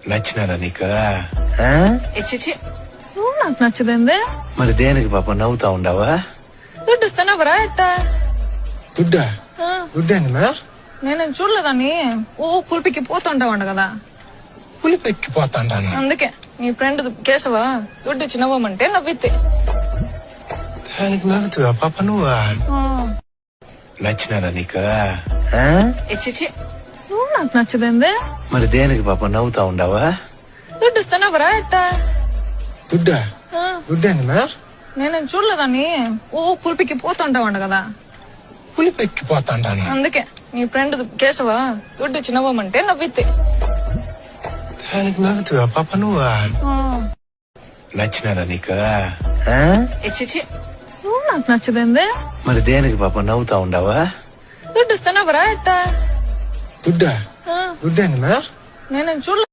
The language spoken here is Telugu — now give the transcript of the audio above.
నచ్చినారా నీకు చిచి నువ్వు నాకు నచ్చదేందే. మరి దేనికి పాప నవ్వుతా ఉండవా? దుడ్డు ఇస్తానవరా ఎట్టా? దుడ్డా దుడ్డేందిమా? నేనేం చూడలేదని ఓ పులిపికి పోతుంటావంట కదా, పులి పెక్కిపోతాండాను. అందుకే నీ ఫ్రెండ్ కేశవా దుడ్డు ఇచ్చి నవ్వమంటే నవ్వితే. దానికి నవ్వుతావా పాప నువ్వా? నచ్చినారా నీకు చిచి నువ్వు నాకు నచ్చదేందే. మరి దేనికి పాప నవ్వుతా ఉండవా? దుడ్డు ఇస్తానవరా ఎట్టా? దుడ్డా దుడ్డేందిమా? నేనేం చూడలేదని ఓ పులిపికి పోతుంటావంట కదా, పులి పెక్కిపోతాండాను. అందుకే నీ ఫ్రెండ్ కేశవా దుడ్డు ఇచ్చి నవ్వమంటే నవ్వితే. దానికి నవ్వుతావా పాప నువ్వా? నచ్చినారా నీకు చిచి నువ్వు నాకు నచ్చదేందే. మరి దేనికి పాప నవ్వుతా ఉండవా? దుడ్డు ఇస్తానవరా ఎట్టా? దుడ్డా దుడ్డేందిమా? నేనేం చూడలేదు.